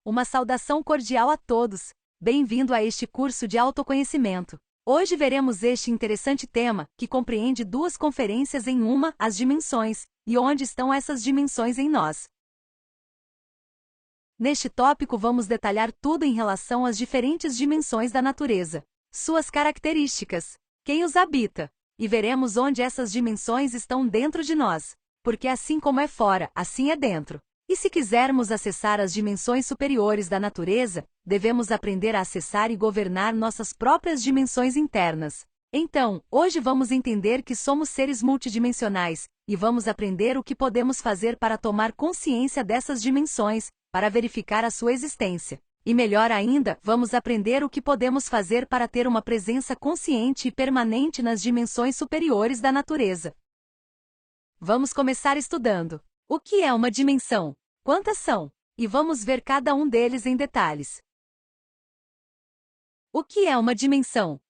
Uma saudação cordial a todos. Bem-vindo a este curso de autoconhecimento. Hoje veremos este interessante tema, que compreende duas conferências em uma, as dimensões, e onde estão essas dimensões em nós. Neste tópico vamos detalhar tudo em relação às diferentes dimensões da natureza, suas características, quem os habita, e veremos onde essas dimensões estão dentro de nós, porque assim como é fora, assim é dentro. E se quisermos acessar as dimensões superiores da natureza, devemos aprender a acessar e governar nossas próprias dimensões internas. Então, hoje vamos entender que somos seres multidimensionais, e vamos aprender o que podemos fazer para tomar consciência dessas dimensões, para verificar a sua existência. E melhor ainda, vamos aprender o que podemos fazer para ter uma presença consciente e permanente nas dimensões superiores da natureza. Vamos começar estudando. O que é uma dimensão? Quantas são? E vamos ver cada um deles em detalhes. O que é uma dimensão?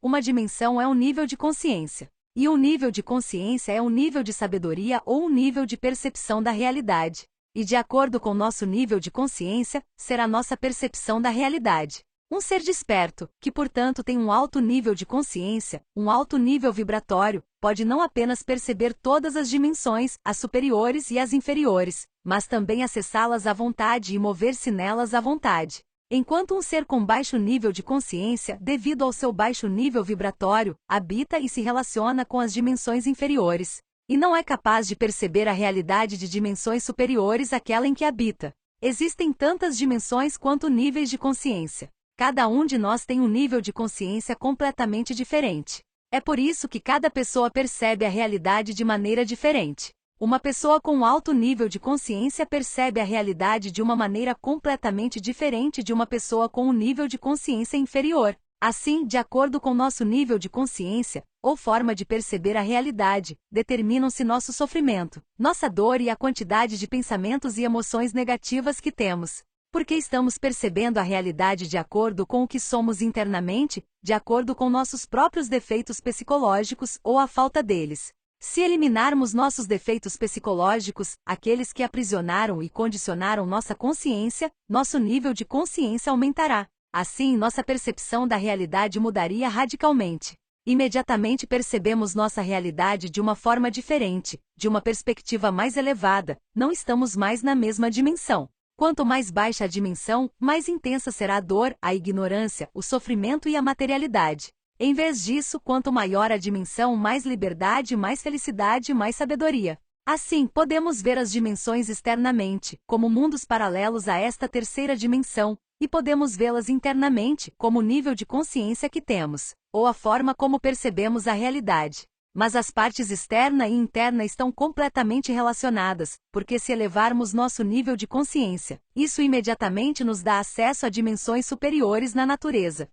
Uma dimensão é um nível de consciência. E um nível de consciência é um nível de sabedoria ou um nível de percepção da realidade. E de acordo com nosso nível de consciência, será nossa percepção da realidade. Um ser desperto, que portanto tem um alto nível de consciência, um alto nível vibratório, pode não apenas perceber todas as dimensões, as superiores e as inferiores, mas também acessá-las à vontade e mover-se nelas à vontade. Enquanto um ser com baixo nível de consciência, devido ao seu baixo nível vibratório, habita e se relaciona com as dimensões inferiores, e não é capaz de perceber a realidade de dimensões superiores àquela em que habita. Existem tantas dimensões quanto níveis de consciência. Cada um de nós tem um nível de consciência completamente diferente. É por isso que cada pessoa percebe a realidade de maneira diferente. Uma pessoa com alto nível de consciência percebe a realidade de uma maneira completamente diferente de uma pessoa com um nível de consciência inferior. Assim, de acordo com nosso nível de consciência, ou forma de perceber a realidade, determinam-se nosso sofrimento, nossa dor e a quantidade de pensamentos e emoções negativas que temos. Porque estamos percebendo a realidade de acordo com o que somos internamente, de acordo com nossos próprios defeitos psicológicos ou a falta deles. Se eliminarmos nossos defeitos psicológicos, aqueles que aprisionaram e condicionaram nossa consciência, nosso nível de consciência aumentará. Assim, nossa percepção da realidade mudaria radicalmente. Imediatamente percebemos nossa realidade de uma forma diferente, de uma perspectiva mais elevada, não estamos mais na mesma dimensão. Quanto mais baixa a dimensão, mais intensa será a dor, a ignorância, o sofrimento e a materialidade. Em vez disso, quanto maior a dimensão, mais liberdade, mais felicidade e mais sabedoria. Assim, podemos ver as dimensões externamente, como mundos paralelos a esta terceira dimensão, e podemos vê-las internamente, como o nível de consciência que temos, ou a forma como percebemos a realidade. Mas as partes externa e interna estão completamente relacionadas, porque se elevarmos nosso nível de consciência, isso imediatamente nos dá acesso a dimensões superiores na natureza.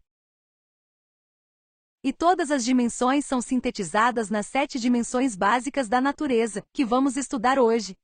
E todas as dimensões são sintetizadas nas 7 dimensões básicas da natureza, que vamos estudar hoje.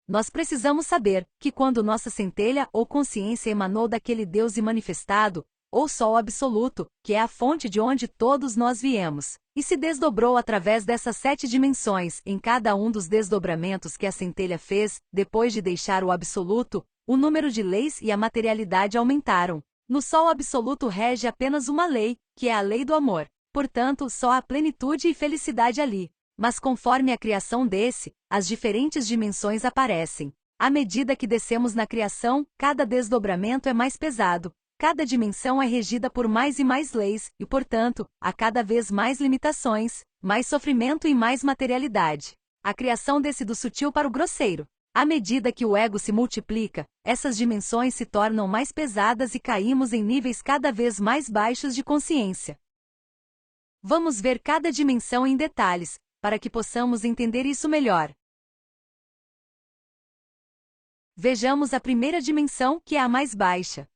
Nós precisamos saber que quando nossa centelha ou consciência emanou daquele Deus imanifestado, ou Sol absoluto, que é a fonte de onde todos nós viemos, e se desdobrou através dessas 7 dimensões, em cada um dos desdobramentos que a centelha fez, depois de deixar o absoluto, o número de leis e a materialidade aumentaram. No Sol absoluto rege apenas uma lei, que é a lei do amor. Portanto, só há plenitude e felicidade ali. Mas conforme a criação desse, as diferentes dimensões aparecem. À medida que descemos na criação, cada desdobramento é mais pesado. Cada dimensão é regida por mais e mais leis, e portanto, há cada vez mais limitações, mais sofrimento e mais materialidade. A criação desce do sutil para o grosseiro. À medida que o ego se multiplica, essas dimensões se tornam mais pesadas e caímos em níveis cada vez mais baixos de consciência. Vamos ver cada dimensão em detalhes, para que possamos entender isso melhor. Vejamos a primeira dimensão, que é a mais baixa.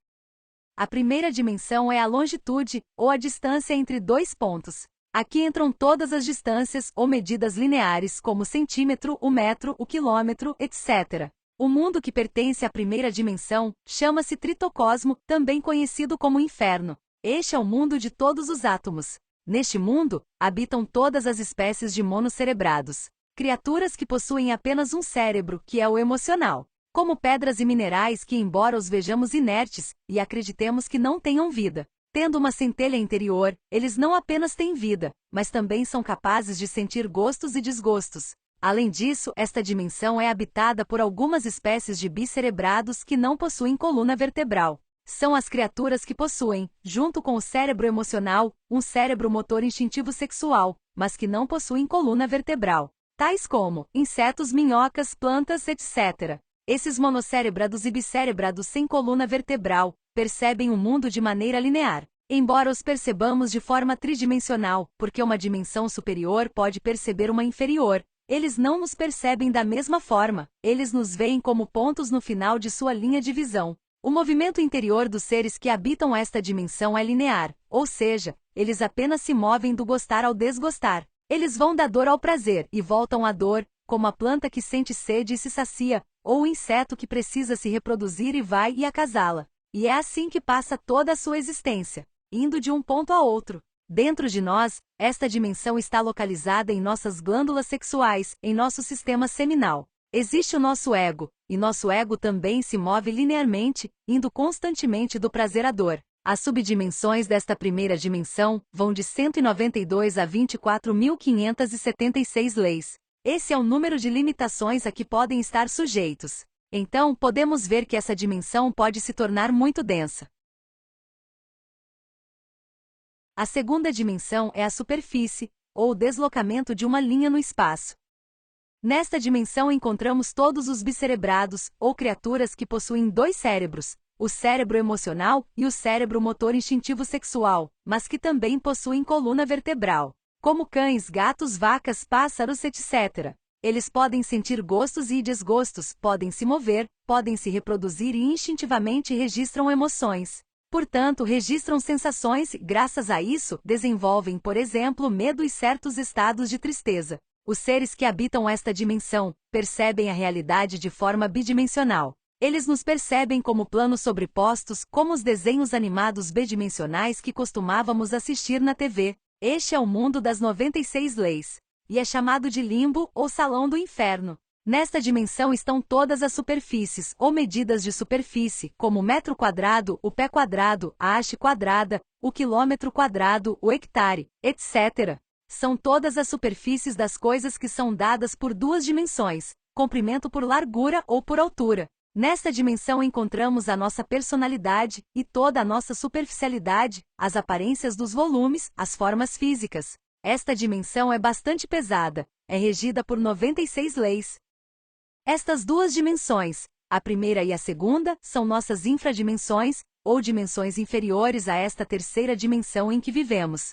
A primeira dimensão é a longitude, ou a distância entre dois pontos. Aqui entram todas as distâncias ou medidas lineares, como o centímetro, o metro, o quilômetro, etc. O mundo que pertence à primeira dimensão chama-se tritocosmo, também conhecido como inferno. Este é o mundo de todos os átomos. Neste mundo, habitam todas as espécies de monocerebrados, criaturas que possuem apenas um cérebro, que é o emocional, como pedras e minerais que, embora os vejamos inertes e acreditemos que não tenham vida, tendo uma centelha interior, eles não apenas têm vida, mas também são capazes de sentir gostos e desgostos. Além disso, esta dimensão é habitada por algumas espécies de bicerebrados que não possuem coluna vertebral. São as criaturas que possuem, junto com o cérebro emocional, um cérebro motor instintivo sexual, mas que não possuem coluna vertebral, tais como insetos, minhocas, plantas, etc. Esses monocerebrados e bicerebrados sem coluna vertebral percebem o mundo de maneira linear, embora os percebamos de forma tridimensional, porque uma dimensão superior pode perceber uma inferior. Eles não nos percebem da mesma forma, eles nos veem como pontos no final de sua linha de visão. O movimento interior dos seres que habitam esta dimensão é linear, ou seja, eles apenas se movem do gostar ao desgostar. Eles vão da dor ao prazer e voltam à dor, como a planta que sente sede e se sacia, ou o inseto que precisa se reproduzir e vai e acasala. E é assim que passa toda a sua existência, indo de um ponto a outro. Dentro de nós, esta dimensão está localizada em nossas glândulas sexuais, em nosso sistema seminal. Existe o nosso ego, e nosso ego também se move linearmente, indo constantemente do prazer à dor. As subdimensões desta primeira dimensão vão de 192 a 24.576 leis. Esse é o número de limitações a que podem estar sujeitos. Então, podemos ver que essa dimensão pode se tornar muito densa. A segunda dimensão é a superfície, ou o deslocamento de uma linha no espaço. Nesta dimensão encontramos todos os bicerebrados, ou criaturas que possuem dois cérebros, o cérebro emocional e o cérebro motor instintivo sexual, mas que também possuem coluna vertebral, como cães, gatos, vacas, pássaros, etc. Eles podem sentir gostos e desgostos, podem se mover, podem se reproduzir e instintivamente registram emoções. Portanto, registram sensações e, graças a isso, desenvolvem, por exemplo, medo e certos estados de tristeza. Os seres que habitam esta dimensão percebem a realidade de forma bidimensional. Eles nos percebem como planos sobrepostos, como os desenhos animados bidimensionais que costumávamos assistir na TV. Este é o mundo das 96 leis, e é chamado de limbo ou salão do inferno. Nesta dimensão estão todas as superfícies, ou medidas de superfície, como o metro quadrado, o pé quadrado, a haste quadrada, o quilômetro quadrado, o hectare, etc. São todas as superfícies das coisas que são dadas por duas dimensões, comprimento por largura ou por altura. Nesta dimensão encontramos a nossa personalidade e toda a nossa superficialidade, as aparências dos volumes, as formas físicas. Esta dimensão é bastante pesada, é regida por 96 leis. Estas duas dimensões, a primeira e a segunda, são nossas infradimensões, ou dimensões inferiores a esta terceira dimensão em que vivemos.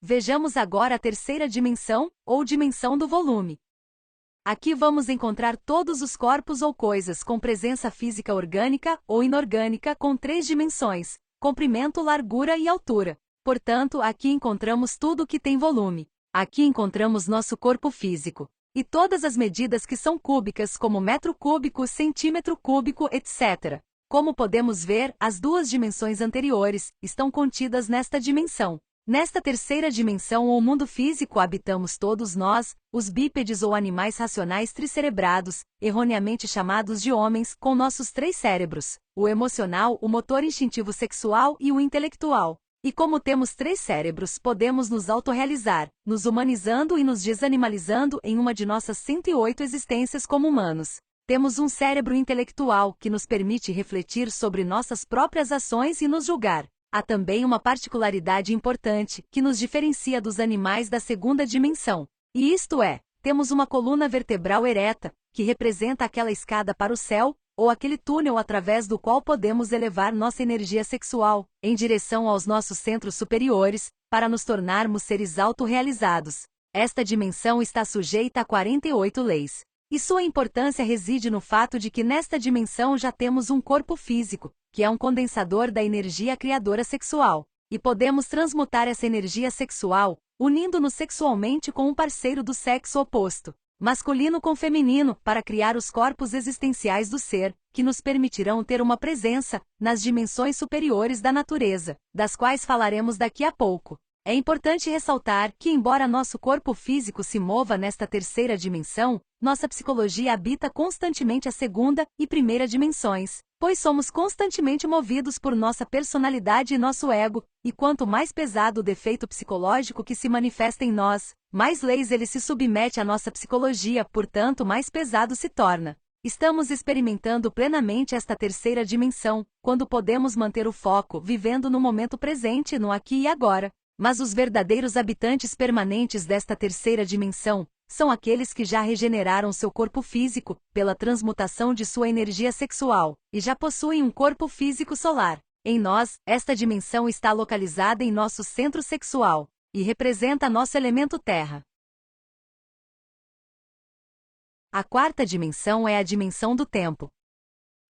Vejamos agora a terceira dimensão, ou dimensão do volume. Aqui vamos encontrar todos os corpos ou coisas com presença física orgânica ou inorgânica com três dimensões, comprimento, largura e altura. Portanto, aqui encontramos tudo o que tem volume. Aqui encontramos nosso corpo físico. E todas as medidas que são cúbicas, como metro cúbico, centímetro cúbico, etc. Como podemos ver, as duas dimensões anteriores estão contidas nesta dimensão. Nesta terceira dimensão ou mundo físico habitamos todos nós, os bípedes ou animais racionais tricerebrados, erroneamente chamados de homens, com nossos três cérebros, o emocional, o motor instintivo sexual e o intelectual. E como temos três cérebros, podemos nos autorrealizar, nos humanizando e nos desanimalizando em uma de nossas 108 existências como humanos. Temos um cérebro intelectual que nos permite refletir sobre nossas próprias ações e nos julgar. Há também uma particularidade importante que nos diferencia dos animais da segunda dimensão. E isto é, temos uma coluna vertebral ereta, que representa aquela escada para o céu, ou aquele túnel através do qual podemos elevar nossa energia sexual, em direção aos nossos centros superiores, para nos tornarmos seres autorrealizados. Esta dimensão está sujeita a 48 leis. E sua importância reside no fato de que nesta dimensão já temos um corpo físico, que é um condensador da energia criadora sexual, e podemos transmutar essa energia sexual, unindo-nos sexualmente com um parceiro do sexo oposto. masculino com feminino, para criar os corpos existenciais do ser, que nos permitirão ter uma presença nas dimensões superiores da natureza, das quais falaremos daqui a pouco. É importante ressaltar que, embora nosso corpo físico se mova nesta terceira dimensão, nossa psicologia habita constantemente a segunda e primeira dimensões, pois somos constantemente movidos por nossa personalidade e nosso ego, e quanto mais pesado o defeito psicológico que se manifesta em nós, mais leis ele se submete à nossa psicologia, portanto mais pesado se torna. Estamos experimentando plenamente esta terceira dimensão, quando podemos manter o foco vivendo no momento presente, no aqui e agora. Mas os verdadeiros habitantes permanentes desta terceira dimensão são aqueles que já regeneraram seu corpo físico pela transmutação de sua energia sexual e já possuem um corpo físico solar. Em nós, esta dimensão está localizada em nosso centro sexual e representa nosso elemento terra. A quarta dimensão é a dimensão do tempo.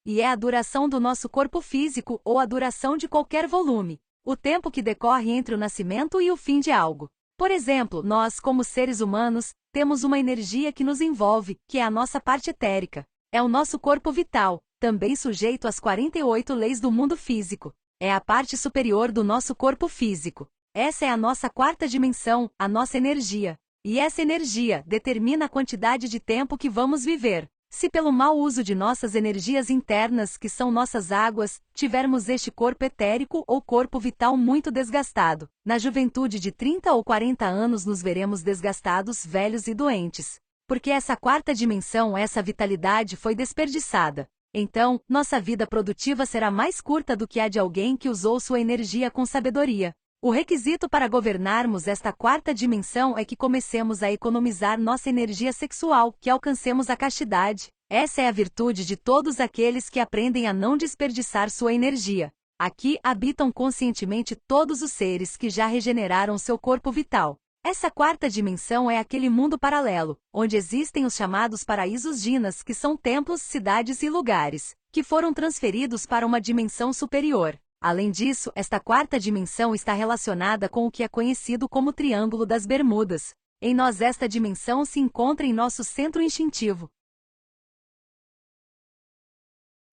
E é a duração do nosso corpo físico ou a duração de qualquer volume. O tempo que decorre entre o nascimento e o fim de algo. Por exemplo, nós, como seres humanos, temos uma energia que nos envolve, que é a nossa parte etérica. É o nosso corpo vital, também sujeito às 48 leis do mundo físico. É a parte superior do nosso corpo físico. Essa é a nossa quarta dimensão, a nossa energia. E essa energia determina a quantidade de tempo que vamos viver. Se pelo mau uso de nossas energias internas, que são nossas águas, tivermos este corpo etérico ou corpo vital muito desgastado, na juventude de 30 ou 40 anos nos veremos desgastados, velhos e doentes. Porque essa quarta dimensão, essa vitalidade foi desperdiçada. Então, nossa vida produtiva será mais curta do que a de alguém que usou sua energia com sabedoria. O requisito para governarmos esta quarta dimensão é que comecemos a economizar nossa energia sexual, que alcancemos a castidade. Essa é a virtude de todos aqueles que aprendem a não desperdiçar sua energia. Aqui habitam conscientemente todos os seres que já regeneraram seu corpo vital. Essa quarta dimensão é aquele mundo paralelo, onde existem os chamados paraísos jinas, que são templos, cidades e lugares, que foram transferidos para uma dimensão superior. Além disso, esta quarta dimensão está relacionada com o que é conhecido como Triângulo das Bermudas. Em nós esta dimensão se encontra em nosso centro instintivo.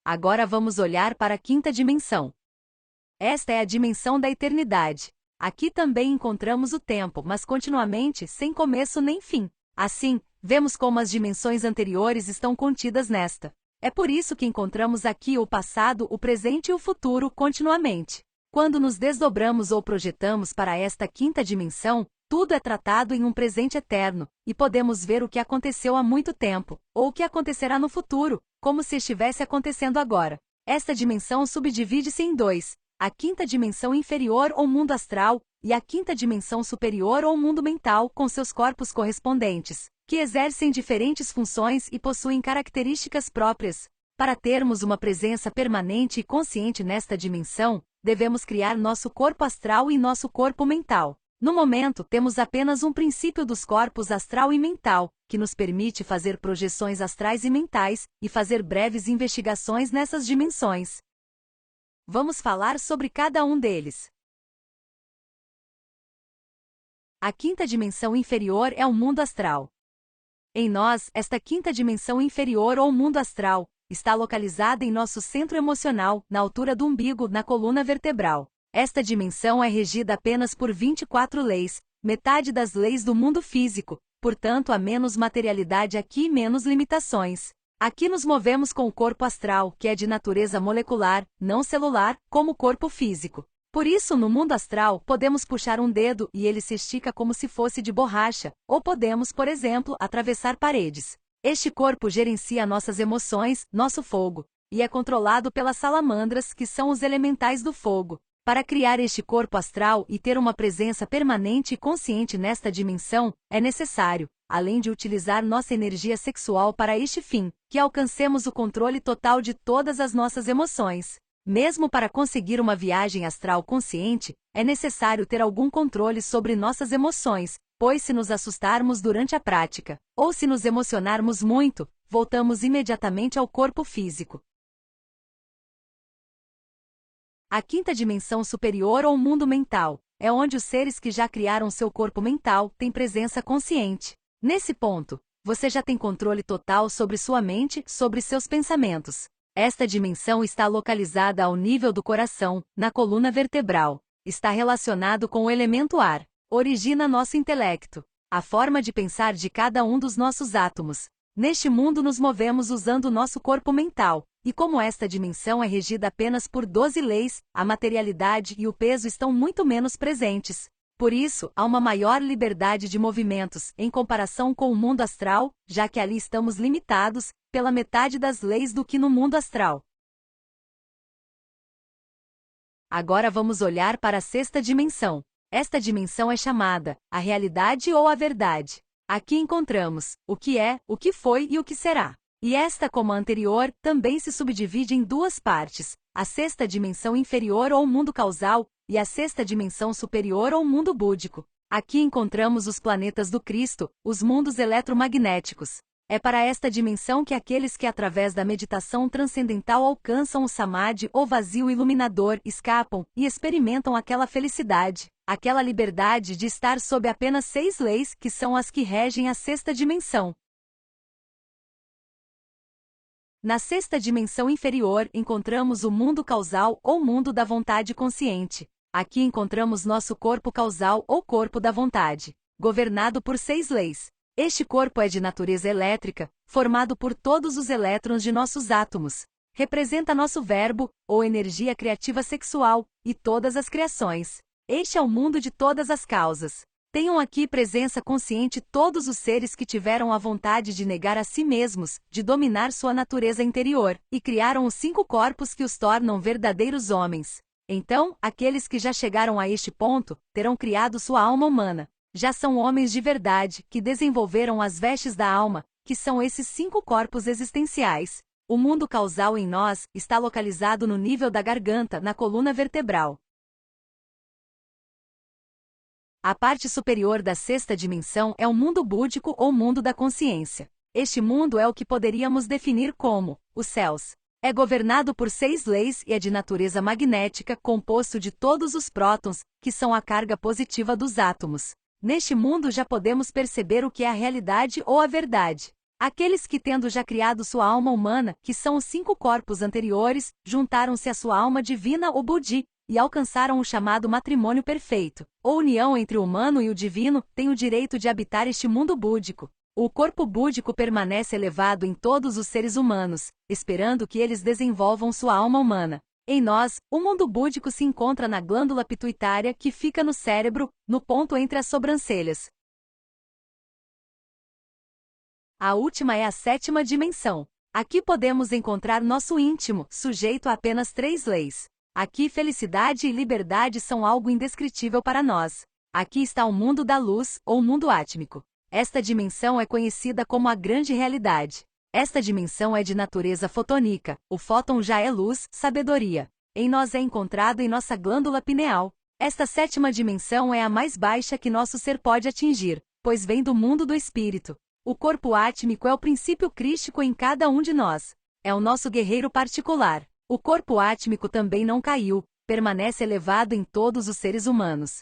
Agora vamos olhar para a quinta dimensão. Esta é a dimensão da eternidade. Aqui também encontramos o tempo, mas continuamente, sem começo nem fim. Assim, vemos como as dimensões anteriores estão contidas nesta. É por isso que encontramos aqui o passado, o presente e o futuro continuamente. Quando nos desdobramos ou projetamos para esta quinta dimensão, tudo é tratado em um presente eterno, e podemos ver o que aconteceu há muito tempo, ou o que acontecerá no futuro, como se estivesse acontecendo agora. Esta dimensão subdivide-se em dois: a quinta dimensão inferior ou mundo astral, e a quinta dimensão superior ou mundo mental, com seus corpos correspondentes, que exercem diferentes funções e possuem características próprias. Para termos uma presença permanente e consciente nesta dimensão, devemos criar nosso corpo astral e nosso corpo mental. No momento, temos apenas um princípio dos corpos astral e mental, que nos permite fazer projeções astrais e mentais, e fazer breves investigações nessas dimensões. Vamos falar sobre cada um deles. A quinta dimensão inferior é o mundo astral. Em nós, esta quinta dimensão inferior ou mundo astral está localizada em nosso centro emocional, na altura do umbigo, na coluna vertebral. Esta dimensão é regida apenas por 24 leis, metade das leis do mundo físico, portanto há menos materialidade aqui e menos limitações. Aqui nos movemos com o corpo astral, que é de natureza molecular, não celular, como o corpo físico. Por isso, no mundo astral, podemos puxar um dedo e ele se estica como se fosse de borracha, ou podemos, por exemplo, atravessar paredes. Este corpo gerencia nossas emoções, nosso fogo, e é controlado pelas salamandras, que são os elementais do fogo. Para criar este corpo astral e ter uma presença permanente e consciente nesta dimensão, é necessário, além de utilizar nossa energia sexual para este fim, que alcancemos o controle total de todas as nossas emoções. Mesmo para conseguir uma viagem astral consciente, é necessário ter algum controle sobre nossas emoções, pois se nos assustarmos durante a prática, ou se nos emocionarmos muito, voltamos imediatamente ao corpo físico. A quinta dimensão superior ou mundo mental é onde os seres que já criaram seu corpo mental têm presença consciente. Nesse ponto, Você já tem controle total sobre sua mente, sobre seus pensamentos. Esta dimensão está localizada ao nível do coração, na coluna vertebral. Está relacionado com o elemento ar. Origina nosso intelecto. A forma de pensar de cada um dos nossos átomos. Neste mundo nos movemos usando nosso corpo mental, e como esta dimensão é regida apenas por 12 leis, a materialidade e o peso estão muito menos presentes. Por isso, há uma maior liberdade de movimentos, em comparação com o mundo astral, já que ali estamos limitados, pela metade das leis do que no mundo astral. Agora vamos olhar para a sexta dimensão. Esta dimensão é chamada a realidade ou a verdade. Aqui encontramos o que é, o que foi e o que será. E esta, como a anterior, também se subdivide em duas partes: a sexta dimensão inferior ou mundo causal, e a sexta dimensão superior ou mundo búdico. Aqui encontramos os planetas do Cristo, os mundos eletromagnéticos. É para esta dimensão que aqueles que através da meditação transcendental alcançam o samadhi ou vazio iluminador escapam e experimentam aquela felicidade, aquela liberdade de estar sob apenas 6 leis que são as que regem a sexta dimensão. Na sexta dimensão inferior encontramos o mundo causal ou mundo da vontade consciente. Aqui encontramos nosso corpo causal ou corpo da vontade, governado por 6 leis. Este corpo é de natureza elétrica, formado por todos os elétrons de nossos átomos. Representa nosso verbo, ou energia criativa sexual, e todas as criações. Este é o mundo de todas as causas. Tenham aqui presença consciente todos os seres que tiveram a vontade de negar a si mesmos, de dominar sua natureza interior, e criaram os 5 corpos que os tornam verdadeiros homens. Então, aqueles que já chegaram a este ponto, terão criado sua alma humana. Já são homens de verdade, que desenvolveram as vestes da alma, que são esses 5 corpos existenciais. O mundo causal em nós está localizado no nível da garganta, na coluna vertebral. A parte superior da sexta dimensão é o mundo búdico ou mundo da consciência. Este mundo é o que poderíamos definir como os céus. É governado por 6 leis e é de natureza magnética, composto de todos os prótons, que são a carga positiva dos átomos. Neste mundo já podemos perceber o que é a realidade ou a verdade. Aqueles que, tendo já criado sua alma humana, que são os 5 corpos anteriores, juntaram-se à sua alma divina ou Budi, e alcançaram o chamado matrimônio perfeito, ou união entre o humano e o divino, têm o direito de habitar este mundo búdico. O corpo búdico permanece elevado em todos os seres humanos, esperando que eles desenvolvam sua alma humana. Em nós, o mundo búdico se encontra na glândula pituitária que fica no cérebro, no ponto entre as sobrancelhas. A última é a sétima dimensão. Aqui podemos encontrar nosso íntimo, sujeito a apenas 3 leis. Aqui felicidade e liberdade são algo indescritível para nós. Aqui está o mundo da luz, ou mundo átmico. Esta dimensão é conhecida como a grande realidade. Esta dimensão é de natureza fotônica, o fóton já é luz, sabedoria. Em nós é encontrado em nossa glândula pineal. Esta sétima dimensão é a mais baixa que nosso ser pode atingir, pois vem do mundo do espírito. O corpo átmico é o princípio crístico em cada um de nós. É o nosso guerreiro particular. O corpo átmico também não caiu, permanece elevado em todos os seres humanos.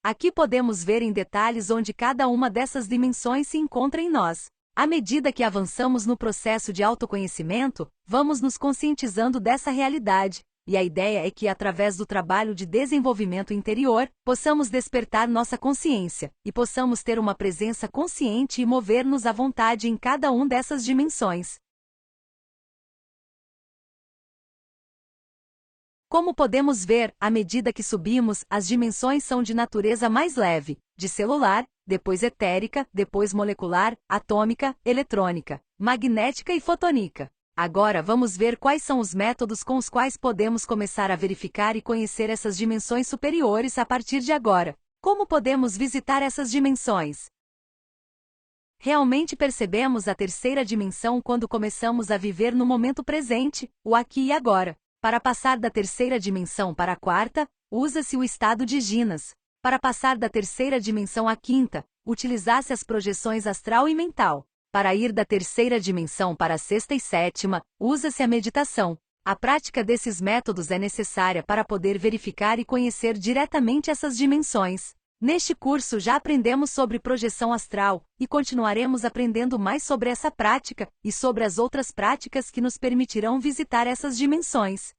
Aqui podemos ver em detalhes onde cada uma dessas dimensões se encontra em nós. À medida que avançamos no processo de autoconhecimento, vamos nos conscientizando dessa realidade, e a ideia é que, através do trabalho de desenvolvimento interior, possamos despertar nossa consciência, e possamos ter uma presença consciente e mover-nos à vontade em cada uma dessas dimensões. Como podemos ver, à medida que subimos, as dimensões são de natureza mais leve, de celular, depois etérica, depois molecular, atômica, eletrônica, magnética e fotônica. Agora vamos ver quais são os métodos com os quais podemos começar a verificar e conhecer essas dimensões superiores a partir de agora. Como podemos visitar essas dimensões? Realmente percebemos a terceira dimensão quando começamos a viver no momento presente, o aqui e agora. Para passar da terceira dimensão para a quarta, usa-se o estado de Jinas. Para passar da terceira dimensão à quinta, utilizasse as projeções astral e mental. Para ir da terceira dimensão para a sexta e sétima, usa-se a meditação. A prática desses métodos é necessária para poder verificar e conhecer diretamente essas dimensões. Neste curso já aprendemos sobre projeção astral, e continuaremos aprendendo mais sobre essa prática, e sobre as outras práticas que nos permitirão visitar essas dimensões.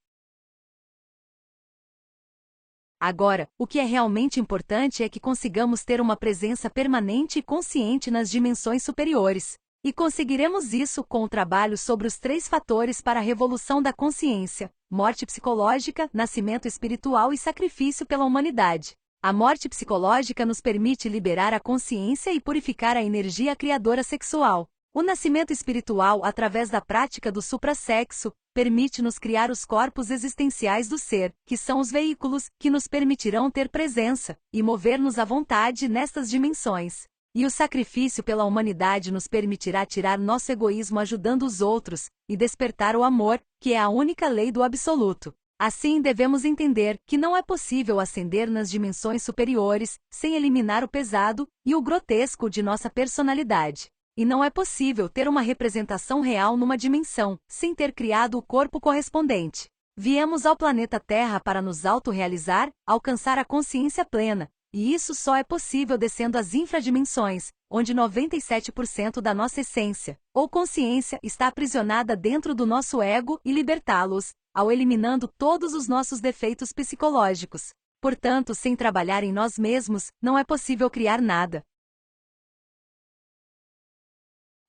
Agora, o que é realmente importante é que consigamos ter uma presença permanente e consciente nas dimensões superiores. E conseguiremos isso com o trabalho sobre os 3 fatores para a revolução da consciência: morte psicológica, nascimento espiritual e sacrifício pela humanidade. A morte psicológica nos permite liberar a consciência e purificar a energia criadora sexual. O nascimento espiritual, através da prática do suprassexo, permite-nos criar os corpos existenciais do ser, que são os veículos que nos permitirão ter presença e mover-nos à vontade nestas dimensões. E o sacrifício pela humanidade nos permitirá tirar nosso egoísmo ajudando os outros e despertar o amor, que é a única lei do absoluto. Assim, devemos entender que não é possível ascender nas dimensões superiores sem eliminar o pesado e o grotesco de nossa personalidade. E não é possível ter uma representação real numa dimensão sem ter criado o corpo correspondente. Viemos ao planeta Terra para nos autorrealizar, alcançar a consciência plena, e isso só é possível descendo às infradimensões, onde 97% da nossa essência, ou consciência, está aprisionada dentro do nosso ego, e libertá-los, ao eliminando todos os nossos defeitos psicológicos. Portanto, sem trabalhar em nós mesmos, não é possível criar nada.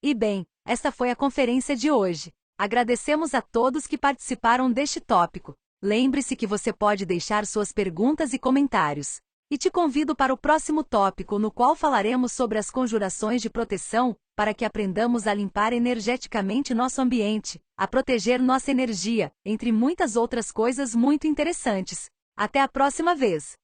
E bem, esta foi a conferência de hoje. Agradecemos a todos que participaram deste tópico. Lembre-se que você pode deixar suas perguntas e comentários. E te convido para o próximo tópico, no qual falaremos sobre as conjurações de proteção, para que aprendamos a limpar energeticamente nosso ambiente, a proteger nossa energia, entre muitas outras coisas muito interessantes. Até a próxima vez!